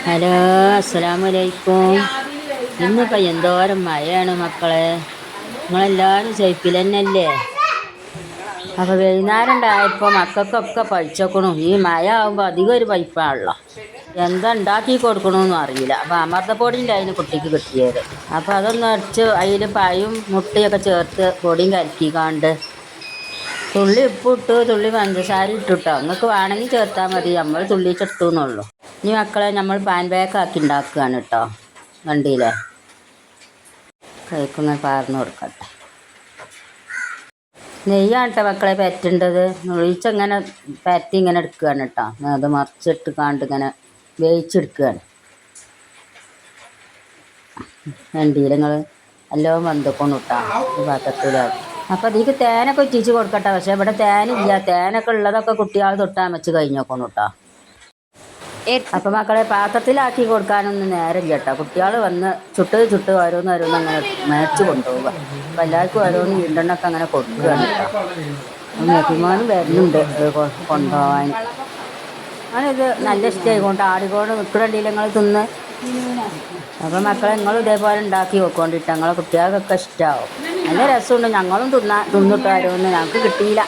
Hello, അസ്സലാമലൈക്കും. ഇന്നിപ്പോൾ എന്തോരം മഴയാണ് മക്കളെ. നിങ്ങളെല്ലാവരും സൈക്കിൾ തന്നെയല്ലേ? അപ്പോൾ വൈകുന്നേരം ഉണ്ടായപ്പോൾ മക്കൾക്കൊക്കെ പഴിച്ചോക്കണു. ഈ മഴ ആകുമ്പോൾ അധികം ഒരു പൈപ്പാണല്ലോ. എന്താ ഉണ്ടാക്കി കൊടുക്കണമെന്നും അറിയില്ല. അപ്പോൾ അമൃതപ്പൊടിൻ്റെ അതിന് കുട്ടിക്ക് കിട്ടിയത്. അപ്പോൾ അതൊന്ന് അടിച്ച് അതിൽ പായും മുട്ടയൊക്കെ ചേർത്ത് പൊടിയും കലക്കിക്കാണ്ട് തുള്ളി ഉപ്പിട്ട് തുള്ളി പഞ്ചസാര ഇട്ടിട്ടോ. നിങ്ങൾക്ക് വേണമെങ്കിൽ ചേർത്താൽ മതി. നമ്മൾ തുള്ളിച്ചെടുത്തു എന്നുള്ളൂ. ഇനി മക്കളെ നമ്മൾ പാൻ പാക്കാക്കി ഉണ്ടാക്കുകയാണ് കേട്ടോ. വണ്ടിയിലെ കേക്കിങ്ങനെ പാർന്ന് കൊടുക്കട്ടെ. നെയ്യാണ് കേട്ടോ മക്കളെ പറ്റേണ്ടത്. ഒഴിച്ചങ്ങനെ പറ്റി ഇങ്ങനെ എടുക്കുകയാണ് കേട്ടോ. അത് മറിച്ചിട്ട് കാണ്ട് ഇങ്ങനെ വേവിച്ചെടുക്കുകയാണ്. വണ്ടിയിൽ നിങ്ങൾ എല്ലാം വന്നിക്കണം കേട്ടോ. ഒരു പാത്രത്തിലാക്കി അപ്പോൾ അതിലേക്ക് തേനൊക്കെ ഒറ്റിച്ച് കൊടുക്കട്ടെ. പക്ഷേ ഇവിടെ തേനില്ല. തേനൊക്കെ ഉള്ളതൊക്കെ കുട്ടികൾ തൊട്ടാൻ വെച്ച് കഴിഞ്ഞോക്കണം കേട്ടോ. അപ്പം മക്കളെ പാത്രത്തിലാക്കി കൊടുക്കാനൊന്നും നേരമില്ല കേട്ടോ. കുട്ടികൾ വന്ന് ചുട്ട് ഓരോന്ന് അങ്ങനെ മേടിച്ച് കൊണ്ടുപോവുക. അപ്പം എല്ലാവർക്കും ഓരോന്ന് വീണ്ടെണ്ണൊക്കെ അങ്ങനെ കൊടുക്കുകയാണ് കേട്ടോ. മെഫിമോനും വരുന്നുണ്ട് കൊണ്ടുപോകാൻ. ഞാനിത് നല്ല ഇഷ്ടമായി കൊണ്ട് ആടിക്കൊണ്ട് നിൽക്കണ്ടില്ല നിങ്ങൾ തിന്ന്. അപ്പം മക്കളെ നിങ്ങളും ഇതേപോലെ ഉണ്ടാക്കി വെക്കൊണ്ടിട്ട് ഞങ്ങളെ കുട്ടികൾക്കൊക്കെ ഇഷ്ടമാവും. നല്ല രസമുണ്ട്. ഞങ്ങളും തിന്നിട്ട് ഓരോന്ന് ഞങ്ങൾക്ക് കിട്ടിയില്ല.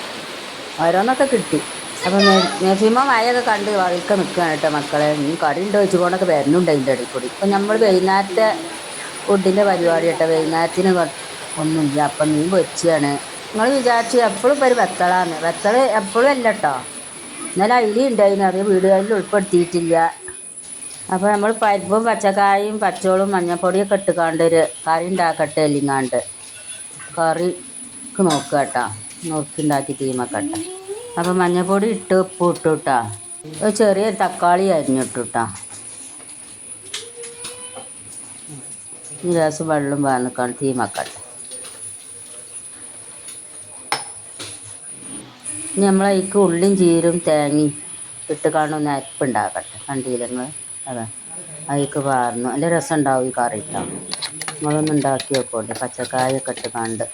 ഓരോന്നൊക്കെ കിട്ടി. അപ്പം മെഫിമ മഴയൊക്കെ കണ്ട് വഴിക്ക് നിൽക്കുകയാണ് കേട്ടോ മക്കളെ. നീ കറി ഉണ്ട് വെച്ചുകൊണ്ടൊക്കെ വരുന്നുണ്ട് അതിൻ്റെ ഇടയിൽ കൂടി. ഇപ്പം നമ്മൾ വൈകുന്നേരത്തെ ഫുഡിൻ്റെ പരിപാടി കേട്ടോ. വൈകുന്നേരത്തിന് ഒന്നുമില്ല. അപ്പം നീ വെച്ചാണ്. നിങ്ങൾ വിചാരിച്ചു എപ്പോഴും ഇപ്പോൾ ഒരു വെത്തളാന്ന്. വെത്തള എപ്പോഴും അല്ല കേട്ടോ. ഇന്നലെ അയിലി ഉണ്ടായിരുന്നു. അത് വീടുകളിൽ ഉൾപ്പെടുത്തിയിട്ടില്ല. അപ്പോൾ നമ്മൾ പരിപ്പും പച്ചക്കായും പച്ചോളും മഞ്ഞൾപ്പൊടിയൊക്കെ ഇട്ടുകാണ്ട് ഒരു കറി ഉണ്ടാക്കട്ടെ. എല്ലിങ്ങാണ്ട് കറിക്ക് നോക്കുക കേട്ടോ. നോക്കിണ്ടാക്കി തീമക്കട്ടെ. അപ്പം മഞ്ഞൾപ്പൊടി ഇട്ട് ഉപ്പ് ഇട്ടു കേട്ടോ. ഒരു ചെറിയ തക്കാളി അരിഞ്ഞിട്ടു കേട്ടോ. ഈ രസം വെള്ളം പറഞ്ഞിക്കാണ്ട് തീമക്കട്ടെ. ഇനി നമ്മളതിലേക്ക് ഉള്ളിയും ചീരും തേങ്ങയും ഇട്ട് കാണുന്ന അരപ്പുണ്ടാക്കട്ടെ. കണ്ടില്ലങ്ങൾ അതെ അതിലേക്ക് പാർന്നു. നല്ല രസം ഉണ്ടാവും ഈ കറി കേട്ടോ. നിങ്ങളൊന്ന് ഉണ്ടാക്കി വെക്കോട്ടെ. പച്ചക്കായൊക്കെ ഇട്ടുകാണ്ട്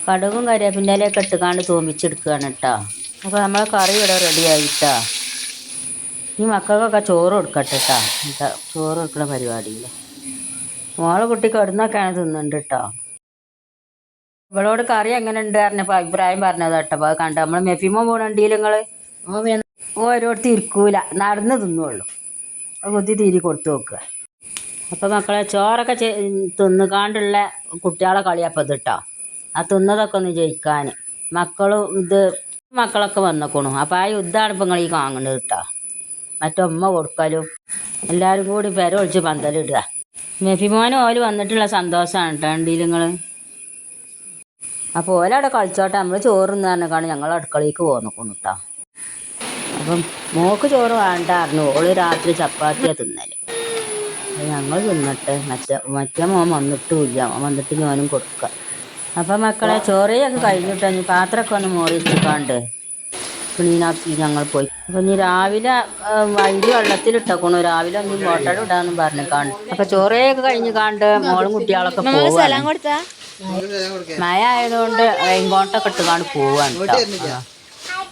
കടുകും കരിവേപ്പിൻ്റെ ഇലയൊക്കെ ഇട്ടുകാണ്ട് തൂമിച്ചെടുക്കുകയാണ് കേട്ടോ. അപ്പോൾ നമ്മളെ കറി ഇവിടെ റെഡി ആയിട്ടാ. ഈ മക്കൾക്കൊക്കെ ചോറ് കൊടുക്കട്ടെ കേട്ടോ. ചോറ് കൊടുക്കുന്ന പരിപാടിയിൽ മോളെ കുട്ടി കിടന്നൊക്കെയാണ് തിന്നുന്നുണ്ട് കേട്ടോ. ഇവളോട് കറി എങ്ങനെ ഉണ്ട് പറഞ്ഞപ്പോൾ അഭിപ്രായം പറഞ്ഞത് കേട്ടോ. അപ്പോൾ അത് കണ്ട് നമ്മൾ മെഫിമോ പോകണുണ്ടെങ്കിൽ നിങ്ങൾ ഓരോരുത്തർ ഇരിക്കൂല, നടന്ന് തിന്നുള്ളൂ. അത് ബുദ്ധി തീരി കൊടുത്തു നോക്കുക. അപ്പോൾ മക്കളെ ചോറൊക്കെ തിന്നുകാണ്ടുള്ള കുട്ടികളെ കളിയപ്പോൾ ഇത് കേട്ടോ. ആ തിന്നതൊക്കെ ഒന്ന് ജയിക്കാൻ മക്കളൊക്കെ വന്നേക്കണു. അപ്പോൾ ആ യുദ്ധമാണ് ഇപ്പം നിങ്ങൾ ഈ കാണുന്നത് കേട്ടോ. മറ്റൊമ്മ കൊടുക്കലും എല്ലാവരും കൂടി പെരൊഴിച്ച് പന്തലിടുക. മെഫിമോനും ഓല് വന്നിട്ടുള്ള സന്തോഷമാണ് കേട്ടോ. വണ്ടിയിൽ നിങ്ങൾ അപ്പോൾ ഓലവിടെ കളിച്ചോട്ടെ. നമ്മൾ ചോറ് തിന്നു പറഞ്ഞാൽ ഞങ്ങൾ അടുക്കളയ്ക്ക് പോന്നേക്കണു കേട്ടോ. അപ്പം മോക്ക് ചോറ് വേണ്ടായിരുന്നു. ഓള് രാത്രി ചപ്പാത്തിയാണ് തിന്നൽ. ഞങ്ങൾ തിന്നട്ടെ. മറ്റേ മോൻ വന്നിട്ടുമില്ല. മോൻ വന്നിട്ട് ഞാനും കൊടുക്കുക. അപ്പം മക്കളെ ചോറയൊക്കെ കഴിഞ്ഞിട്ട് ഇനി പാത്രമൊക്കെ ഒന്ന് മോറി വെച്ചിക്കാണ്ട് ക്ലീനാക്കി ഞങ്ങൾ പോയി. അപ്പം ഇനി രാവിലെ വൈകി വെള്ളത്തിലിട്ടേക്കണു. രാവിലെ ഒന്ന് ബോട്ടൽ ഇടാമെന്നും പറഞ്ഞിക്കാണ്ട്. അപ്പം ചോറയൊക്കെ കഴിഞ്ഞ് കാണ്ട് മോളും കുട്ടികളൊക്കെ പോവാണ്. മഴ ആയതുകൊണ്ട് റെയിൻകോട്ടൊക്കെ ഇട്ടുകാണ്ട് പോവാണ് കേട്ടോ.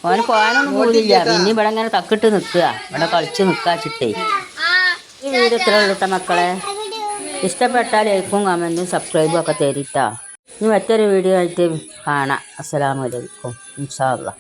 ഓന് പോകാനൊന്നും പോലില്ല. പിന്നെ ഇവിടെ ഇങ്ങനെ തക്കിട്ട് നിൽക്കുക. ഇവിടെ കളിച്ച് നിൽക്കാച്ചിട്ടേ. ഈ വീഡിയോ ഇത്ര ഉള്ളൂ കേട്ടോ മക്കളെ. ഇഷ്ടപ്പെട്ടാൽ ലൈക്കും കമൻറ്റും സബ്സ്ക്രൈബും ഒക്കെ തരിട്ടോ. ഇനി മറ്റൊരു വീഡിയോ ആയിട്ട് കാണാം. അസ്സലാമു അലൈക്കും. ഇൻഷാ അല്ലാഹ്.